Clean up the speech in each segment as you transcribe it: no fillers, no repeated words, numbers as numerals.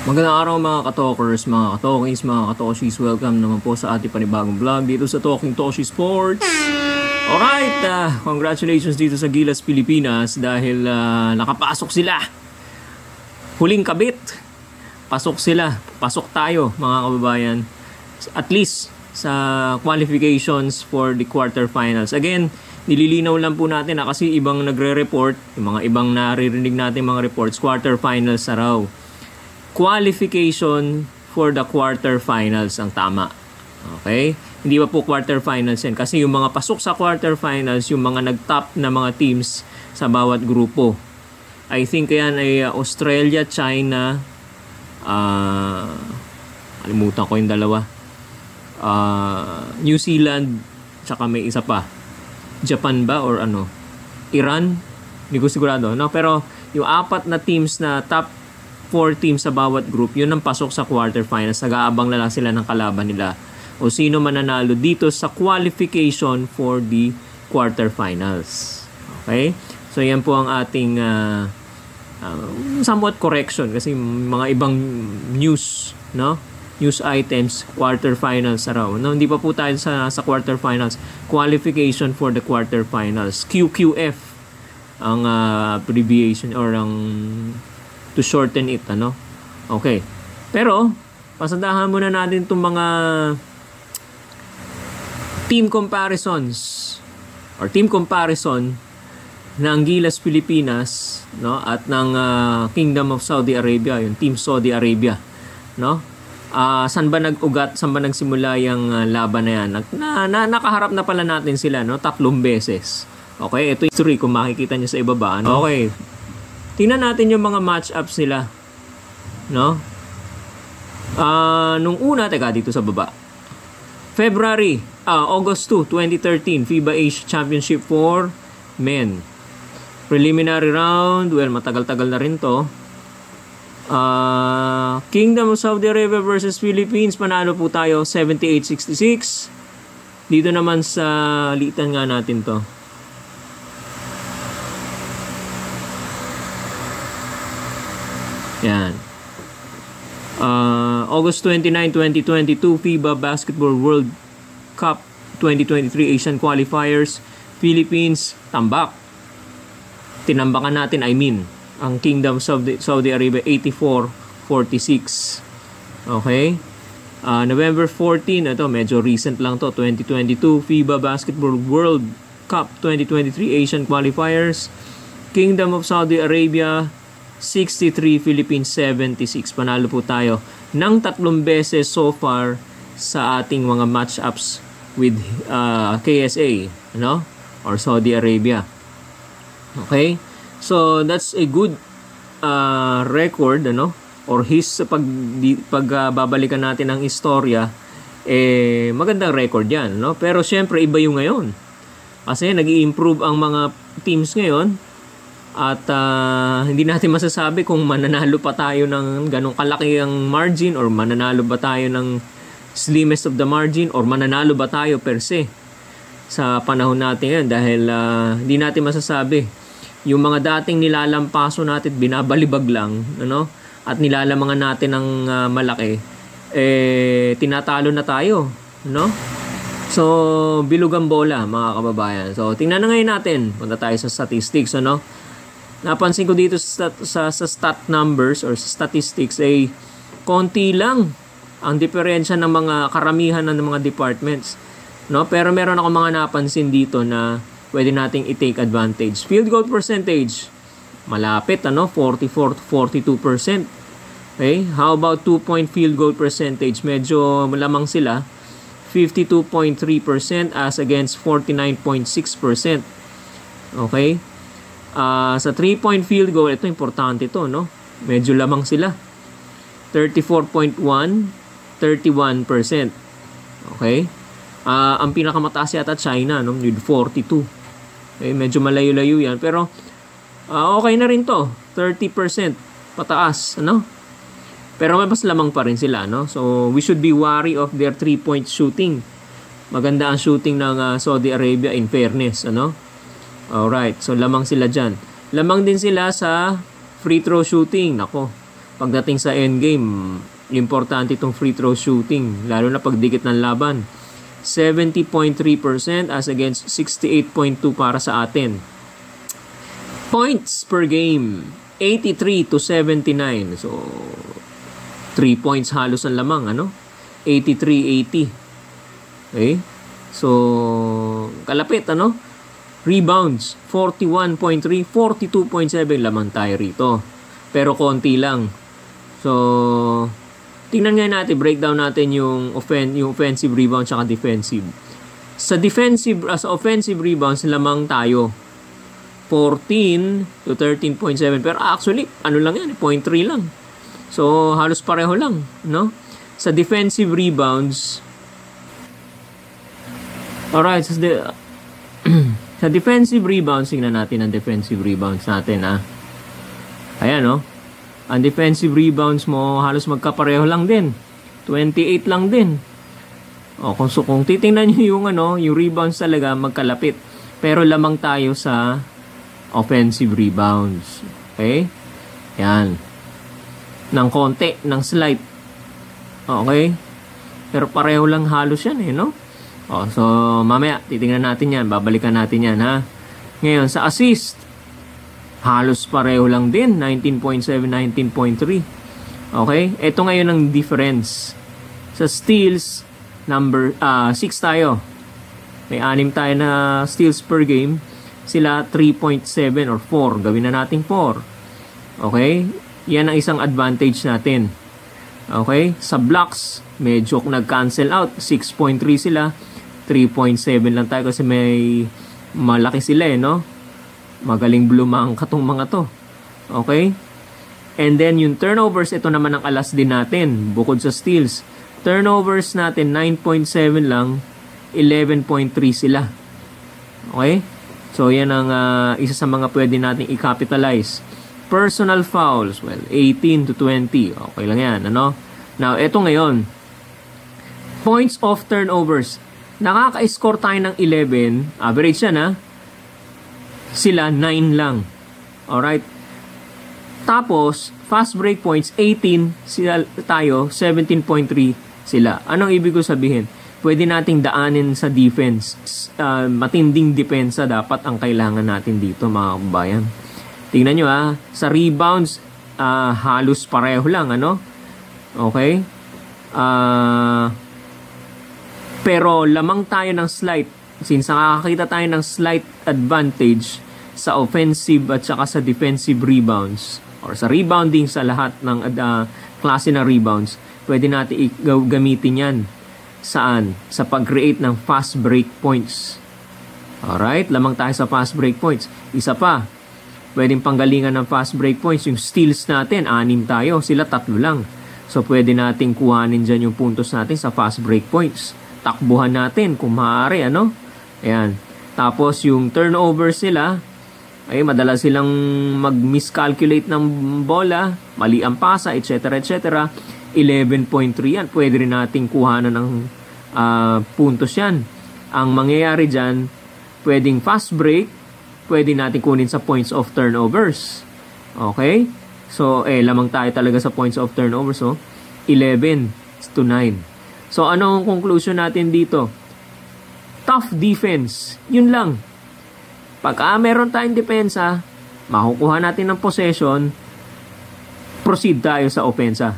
Magandang araw mga ka-talkers, mga ka-talkies, mga ka-toshis. Welcome naman po sa ating panibagong vlog dito sa Talking Toshi Sports. Alright, congratulations dito sa Gilas, Pilipinas dahil nakapasok sila. Huling kabit. Pasok sila. Pasok tayo mga kababayan. At least sa qualifications for the quarterfinals. Again, nililinaw lang po natin kasi ibang nagre-report, yung mga ibang naririnig natin mga reports, quarterfinals na raw. Qualification for the quarterfinals ang tama. Okay? Hindi pa po quarterfinals yan. Kasi yung mga pasok sa quarterfinals, yung mga nag-top na mga teams sa bawat grupo. I think yan ay Australia, China, kalimutan ko yung dalawa. New Zealand, tsaka may isa pa. Japan ba or ano? Iran? Hindi ko sigurado. No? Pero yung apat na teams na top 4 teams sa bawat group, yun ang pasok sa quarterfinals. Nag-aabang na lang sila ng kalaban nila o sino mananalo dito sa qualification for the quarterfinals. Okay? So yan po ang ating somewhat correction kasi mga ibang news, no? News items, quarterfinals raw. No, hindi pa po tayo sa quarterfinals. Qualification for the quarterfinals. QQF ang abbreviation or ang to shorten it, ano? Okay. Pero, pasadahan muna natin itong mga team comparisons or team comparison ng Gilas Pilipinas, no? At ng Kingdom of Saudi Arabia, yung Team Saudi Arabia, no? Saan ba nag-ugat, saan ba nagsimula yung laban na yan? Nakaharap na pala natin sila, no? 3 beses. Okay, ito yung history kung makikita nyo sa ibaba, no? Okay. Tingnan natin yung mga match-ups nila. No? Nung una, teka, dito sa baba. August 2, 2013, FIBA Asia Championship for Men. Preliminary round, well, matagal-tagal na rin to. Kingdom of Saudi Arabia versus Philippines, panalo po tayo 78-66. Dito naman sa liitan nga natin to. Yan. August 29, 2022, FIBA Basketball World Cup 2023 Asian Qualifiers. Philippines, tambak. Tinambakan natin, ang Kingdom of Saudi Arabia, 84-46. Okay? November 14, ito, medyo recent lang to, 2022, FIBA Basketball World Cup 2023 Asian Qualifiers. Kingdom of Saudi Arabia, 63, Philippines 76. Panalo po tayo ng 3 beses so far sa ating mga match-ups with KSA, no? Or Saudi Arabia. Okay? So, that's a good record, ano? Or pagbabalikan natin ang istorya, magandang record yan, no? Pero syempre, iba yung ngayon. Kasi nag-i-improve ang mga teams ngayon. At hindi natin masasabi kung mananalo pa tayo ng ganong kalaki ang margin or mananalo ba tayo ng slimmest of the margin or mananalo ba tayo per se sa panahon natin yan dahil hindi natin masasabi. Yung mga dating nilalampaso natin, binabalibag lang, ano? At nilalamangan natin ng malaki, tinatalo na tayo, no? So, bilog ang bola, mga kababayan. So, tingnan na ngayon natin. Punta tayo sa statistics, ano? Napansin ko dito sa stat numbers or sa statistics ay konti lang ang diferensya ng mga karamihan ng mga departments, no? Pero meron ako mga napansin dito na pwede nating i-take advantage. Field goal percentage, malapit, ano? 44-42%. Okay? How about 2-point field goal percentage? Medyo malamang sila. 52.3% as against 49.6%. Okay? Sa 3-point field goal, ito importante to, no? Medyo lamang sila. 34.1, 31%. Okay? Ang pinakamataas yata China, no? With 42. Okay, medyo malayo-layo yan. Pero, okay na rin to. 30% pataas, ano? Pero may mas lamang pa rin sila, no? So, we should be wary of their 3-point shooting. Maganda ang shooting ng Saudi Arabia in fairness, ano? Alright, so lamang sila dyan. Lamang din sila sa free throw shooting. Nako, pagdating sa endgame, importante itong free throw shooting, lalo na pagdikit ng laban. 70.3% as against 68.2 para sa atin. Points per game, 83 to 79. So, 3 points halos ang lamang, 83-80. Okay? So, kalapit, Rebounds, 41.3, 42.7 lamang tayo rito. Pero konti lang. So, tingnan nga natin, breakdown natin yung offensive rebound tsaka defensive. Sa offensive rebounds, lamang tayo. 14 to 13.7. Pero actually, lang yan, 0.3 lang. So, halos pareho lang, no? Sa defensive rebounds, alright, sa defensive rebounds, tingnan natin ang defensive rebounds natin, Ayan, ang defensive rebounds mo, halos magkapareho lang din. 28 lang din. Kung titingnan nyo yung rebounds talaga, magkalapit. Pero lamang tayo sa offensive rebounds. Okay? Yan. Ng konti, ng slight. Okay? Pero pareho lang halos yan, so, mamaya, titingnan natin yan. Babalikan natin yan, Ngayon, sa assist, halos pareho lang din. 19.7, 19.3. Okay? Ito ngayon ang difference. Sa steals, 6 tayo. May 6 tayo na steals per game. Sila 3.7 or 4. Gawin na natin 4. Okay? Yan ang isang advantage natin. Okay? Sa blocks, medyo nag-cancel out. 6.3 sila. 3.7 lang tayo kasi may malaki sila, Magaling blumang katong mga to. Okay? And then yung turnovers, ito naman ang alas din natin. Bukod sa steals. Turnovers natin, 9.7 lang. 11.3 sila. Okay? So yan ang isa sa mga pwede nating i-capitalize. Personal fouls, 18 to 20. Okay lang yan, Now, ito ngayon. Points of turnovers. Nakaka-score tayo ng 11. Average yan, Sila 9 lang. Alright? Tapos, fast break points, 18 sila tayo, 17.3 sila. Anong ibig ko sabihin? Pwede nating daanin sa defense. Matinding depensa dapat ang kailangan natin dito, mga kabayan. Tingnan nyo, sa rebounds, halos pareho lang, Okay? Pero lamang tayo ng slight, since nakakakita tayo ng slight advantage sa offensive at saka sa defensive rebounds or sa rebounding sa lahat ng klase ng rebounds, pwede natin gamitin yan. Saan? Sa pag-create ng fast break points. Alright, lamang tayo sa fast break points. Isa pa, pwedeng panggalingan ng fast break points. Yung steals natin, 6 tayo, sila 3 lang. So pwede natin kuhanin dyan yung puntos natin sa fast break points. Takbuhan natin kung maaari, Ayan. Tapos yung turnovers sila, ay madalas silang mag-miscalculate ng bola, mali ang pasa, etc. 11.3 yan. Pwede rin natin kuhanan ng puntos yan. Ang mangyayari dyan, pwedeng fast break, pwede natin kunin sa points of turnovers. Okay? So, lamang tayo talaga sa points of turnovers. 11 to 9. So, anong conclusion natin dito? Tough defense. Yun lang. Pag meron tayong depensa, makukuha natin ng possession, proceed tayo sa opensa.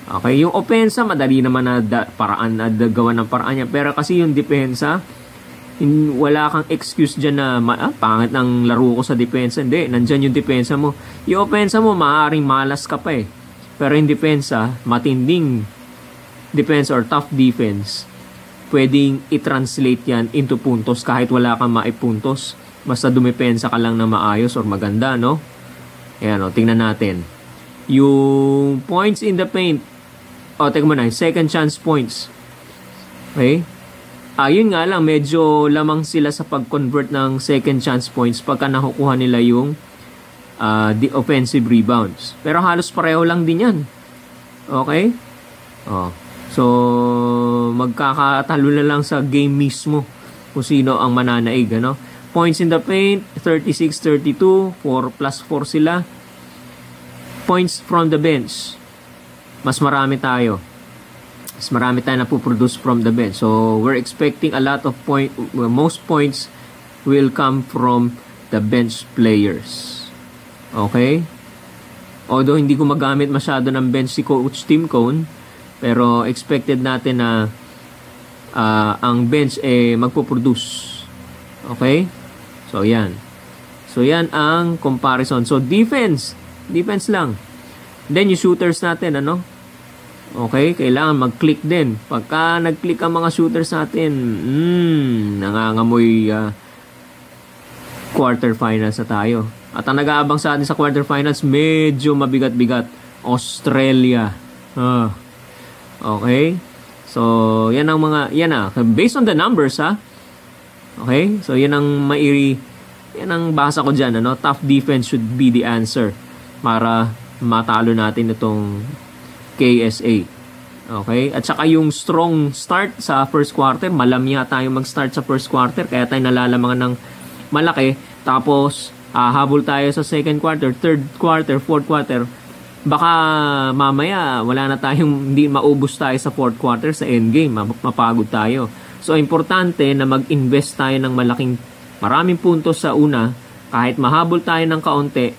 Okay? Yung opensa, madali naman na paraan na gawa ng paraan niya. Pero kasi yung depensa, wala kang excuse dyan na pangit ng laro ko sa depensa. Hindi, nandyan yung depensa mo. Yung opensa mo, maaaring malas ka pa Pero yung depensa, matinding defense or tough defense, pwedeng i-translate yan into puntos kahit wala kang maipuntos. Basta dumepensa ka lang na maayos or maganda, Ayan, tingnan natin. Yung points in the paint, teka muna, second chance points. Okay? Yun nga lang, medyo lamang sila sa pag-convert ng second chance points pagka nakukuha nila yung the offensive rebounds. Pero halos pareho lang din yan. Okay? So, magkakatalo na lang sa game mismo kung sino ang mananaig, Points in the paint, 36-32, 4 plus 4 sila. points from the bench, mas marami tayo. Mas marami tayo na puproduce from the bench. So, we're expecting a lot of most points will come from the bench players. Okay? Although, hindi ko magamit masyado ng bench si Coach Tim Cone, pero expected natin na ang bench magpo-produce. Okay? So, yan. So, yan ang comparison. So, defense lang. Then, yung shooters natin, okay, kailangan mag-click din. Pagka nag-click ang mga shooters natin, nangangamoy quarterfinals na tayo. At ang nag-aabang sa atin sa quarterfinals, medyo mabigat-bigat. Australia. Okay? So, yan based on the numbers, okay? So, yan ang basa ko dyan, Tough defense should be the answer para matalo natin itong KSA. Okay? At saka yung strong start sa first quarter, malamya tayo mag-start sa first quarter, kaya tayo nalalamangan ng malaki. Tapos, habol tayo sa second quarter, third quarter, fourth quarter. Baka mamaya, wala na tayong, hindi maubos tayo sa fourth quarter, sa endgame, mapagod tayo. So, importante na mag-invest tayo ng maraming puntos sa una, kahit mahabol tayo ng kaunti,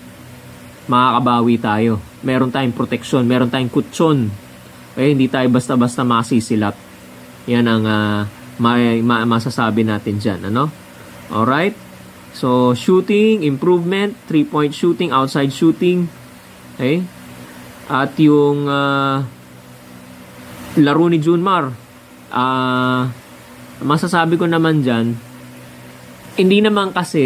makakabawi tayo. Meron tayong proteksyon, meron tayong kutsyon. Okay, hindi tayo basta-basta masisilat. Yan ang masasabi natin dyan. Alright? So, shooting, improvement, 3-point shooting, outside shooting. Okay? At yung laro ni Junmar, masasabi ko naman dyan, hindi naman kasi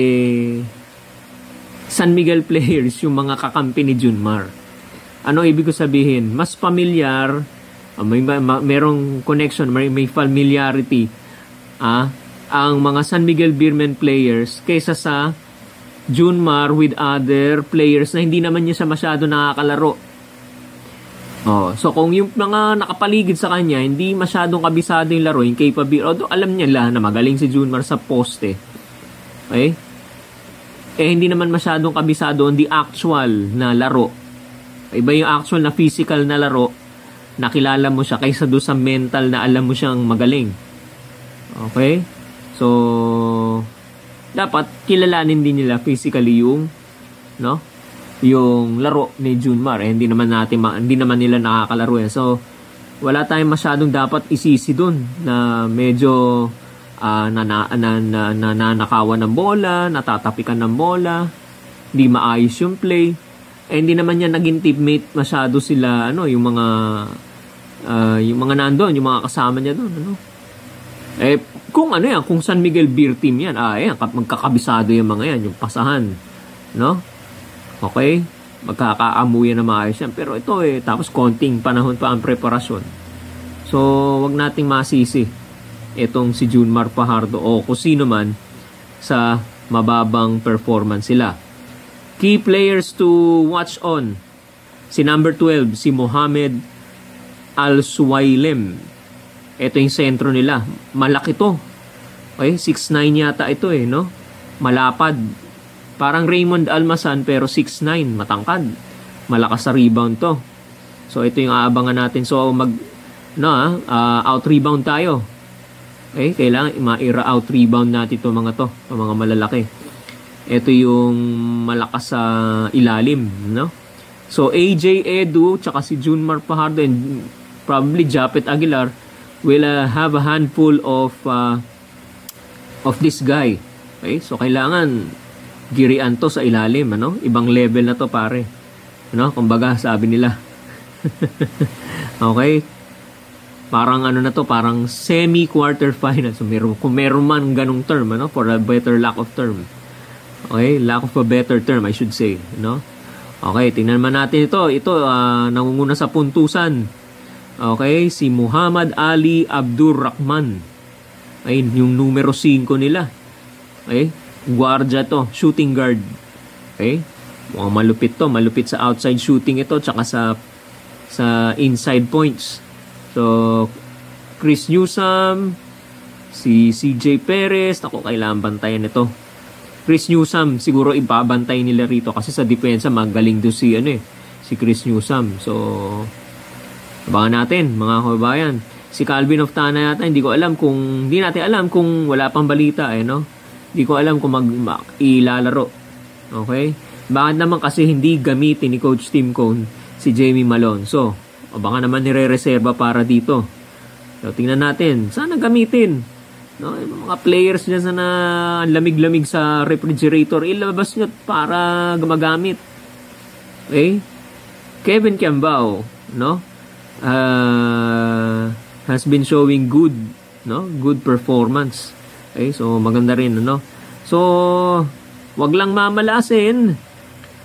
San Miguel players yung mga kakampi ni Junmar. Ano ibig ko sabihin? Mas familiar, merong connection, may familiarity ang mga San Miguel Beermen players kaysa sa Junmar with other players na hindi naman niya siya masyado nakakalaro. So kung yung mga nakapaligid sa kanya, hindi masyadong kabisado yung laro, yung capability, although alam niya na magaling si Junmar sa poste. Okay? Hindi naman masyadong kabisado on the actual na laro. Iba yung actual na physical na laro, nakilala mo siya kaysa doon sa mental na alam mo siyang magaling. Okay? So, dapat kilalanin din nila physically yung laro ni Junmar. Hindi naman nila nakakalaro yan. So, wala tayong masyadong dapat isisi doon na medyo nanakawan ng bola, natatapikan ng bola, hindi maayos yung play. Hindi naman yan naging teammate masyado sila, yung mga nandoon, yung mga kasama niya doon, kung San Miguel Beer Team yan, magkakabisado yung mga yan, yung pasahan, okay? Magkakaamuyan na maayos yan. Pero ito tapos konting panahon pa ang preparasyon. So, wag nating masisi itong si Junmar Fajardo o kung sino man sa mababang performance sila. Key players to watch on. Si number 12, si Mohamed Al-Suwailem. Ito yung sentro nila. Malaki to. Okay, 6'9 yata ito Malapad. Parang Raymond Almasan pero 6'9, matangkad. Malakas sa rebound to. So ito yung aabangan natin. So out rebound tayo. Okay, kailangan ma-out rebound natin itong mga malalaki. Ito yung malakas sa ilalim, So AJ Edu tsaka si Junmar Fajardo and probably Japet Aguilar will have a handful of this guy. Okay, so kailangan girian to sa ilalim, Ibang level na to, pare. Kumbaga sabi nila. Okay? Parang parang semi-quarter final. So kung meron man ganung term, for a better lack of term. Okay, lack of a better term, I should say, Okay, tingnan man natin ito. Ito, nangunguna sa puntusan. Okay, si Muhammad Ali Abdurrahman. Okay, yung numero 5 nila. Okay, guardia to, shooting guard. Okay, mukhang malupit to. Malupit sa outside shooting ito, tsaka sa inside points. So, Chris Newsom, si CJ Perez, kailangan bantayan ito. Chris Newsom, siguro ibabantay nila rito kasi sa depensa magaling doon si si Chris Newsome. So, abangan natin, mga kababayan. Si Calvin Oftana yata, hindi natin alam kung wala pang balita, no? Hindi ko alam kung ilalaro. Okay? Bakit naman kasi hindi gamitin ni Coach Tim Cone si Jamie Malone? So, baka naman nire-reserva para dito. So, tingnan natin. Sana gamitin. No? Yung mga players niya sana lamig-lamig sa refrigerator, ilabas nyo para gumagamit. Okay? Kevin Kiambao, no? Has been showing good performance. Okay? So, maganda rin, no? So, wag lang mamalasin.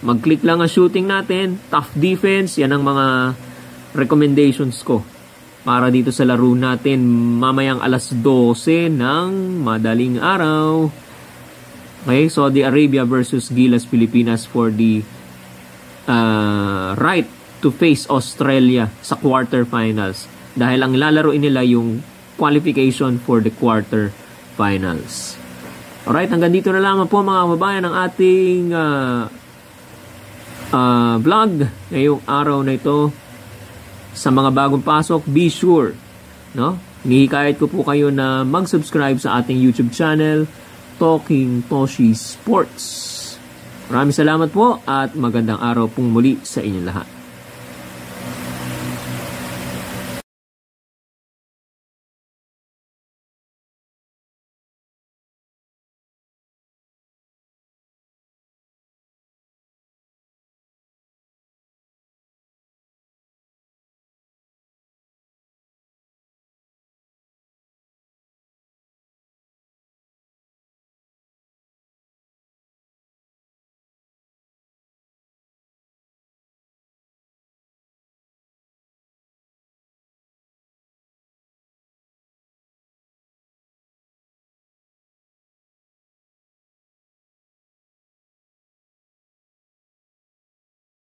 Mag-click lang ang shooting natin. Tough defense. Yan ang mga recommendations ko para dito sa laro natin mamayang alas 12 ng madaling araw. Okay, Saudi Arabia versus Gilas Pilipinas for the right to face Australia sa quarterfinals. Dahil ang lalaroin nila yung qualification for the quarterfinals. Alright, hanggang dito na lamang po mga kababayan ang ating vlog ngayong araw na ito. Sa mga bagong pasok, be sure, no? Nihikayat ko po kayo na mag-subscribe sa ating YouTube channel, Talking Toshi Sports. Maraming salamat po at magandang araw pong muli sa inyong lahat.